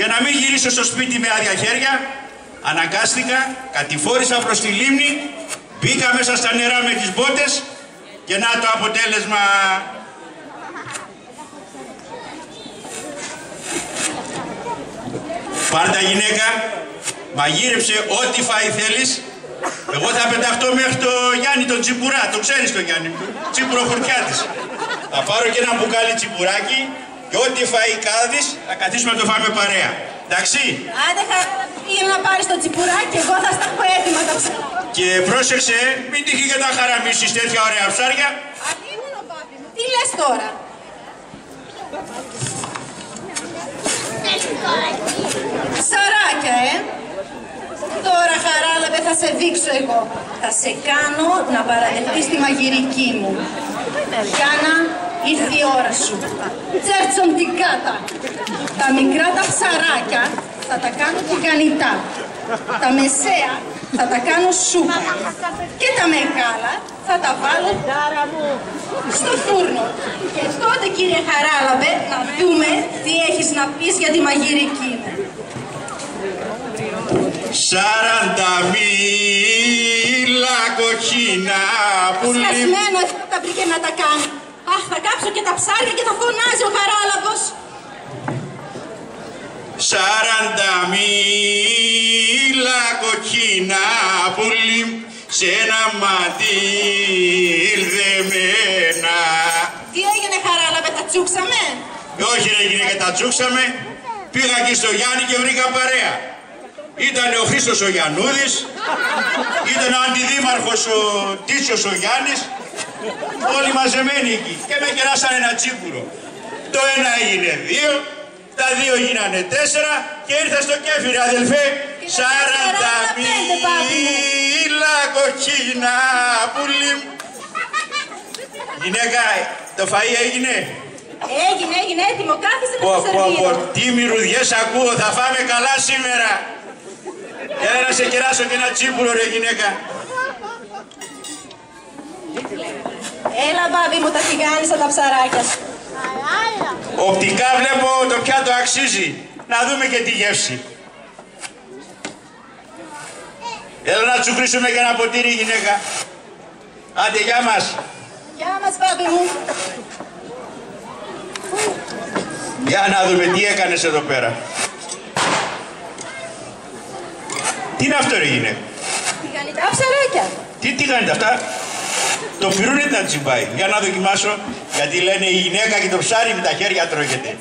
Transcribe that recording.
Και να μην γυρίσω στο σπίτι με άδεια χέρια, αναγκάστηκα, κατηφόρησα προς τη λίμνη, μπήκα μέσα στα νερά με τις μπότες και να το αποτέλεσμα. Πάρτα γυναίκα, μαγείρεψε ό,τι φαΐ θέλεις. Εγώ θα πεταχτώ μέχρι το Γιάννη τον Τσιπουρά, το ξέρεις τον Γιάννη, Τσίπουρο Χορτιάτης. Θα πάρω και ένα μπουκάλι τσιπουράκι και ό,τι φαΐ κάδεις θα καθίσουμε να το φάμε παρέα. Εντάξει. Άντε πήγαινε να πάρεις το τσιπουράκι, εγώ θα στα έχω έτοιμα τα ψάρια. Και πρόσεξε, μην τύχει και να χαραμίσεις τέτοια ωραία ψάρια. Αλλήμωνο πάπη μου, τι λες τώρα. Ψαράκια, Τώρα, Χαράλαμπε, θα σε δείξω εγώ. Θα σε κάνω να παραδεχτείς τη μαγειρική μου. Γιάννα, ήρθε η ώρα σου. Τσέρτσον την κάτα. Τα μικρά τα ψαράκια θα τα κάνω τηγανιτά. Τα μεσαία θα τα κάνω σούπα. Και τα μεγάλα θα τα βάλω στο φούρνο. Και τότε, κύριε Χαράλαμπε, να δούμε τι έχεις να πεις για τη μαγειρική μου. 40 μίλα κοκκίνα πουλί. Σκασμένο τα βρήκε να τα κάνει. Αχ, θα κάψω και τα ψάρια και θα φωνάζει ο Χαράλαμπος. 40 μίλα κοκκίνα πουλί σε ένα μαντήλ δεμένα. Τι έγινε, Χαράλαμπε, τα τσούξαμε? Όχι ρε γυναίκα, τα τσούξαμε. Πήγα εκεί στο Γιάννη και βρήκα παρέα. Ήτανε ο Χρήστος ο Γιαννούδης, ήταν ο αντιδήμαρχος ο Τίτσιος ο Γιάννης, όλοι μαζεμένοι εκεί και με κεράσανε ένα τσίπουρο. Το ένα έγινε 2, τα 2 γίνανε 4 και ήρθα στο κέφι, αδελφέ. 40 μίλα κοκκίνα πουλί. Γυναίκα, το φαΐ έγινε? Έγινε έτοιμο, κάθισε να το σερβίρω. Τι μυρουδιές ακούω, θα φάμε καλά σήμερα. Έλα να σε κεράσω και ένα τσίπουρο ρε γυναίκα. Έλα μπάμπη μου, τα τηγάνισα τα ψαράκια σου. Οπτικά βλέπω το πιάτο αξίζει. Να δούμε και τη γεύση. Έλα να τσουκρίσουμε και ένα ποτήρι γυναίκα. Άντε γεια μας. Γεια μας μπάμπη μου. Για να δούμε τι έκανες εδώ πέρα. Τι είναι αυτό ρε γυναίκα? Τηγανιτά ψαράκια. Τι τηγανιτά αυτά? Το πυρούνι να τσιμπάει. Για να δοκιμάσω. Γιατί λένε η γυναίκα και το ψάρι με τα χέρια τρώγεται.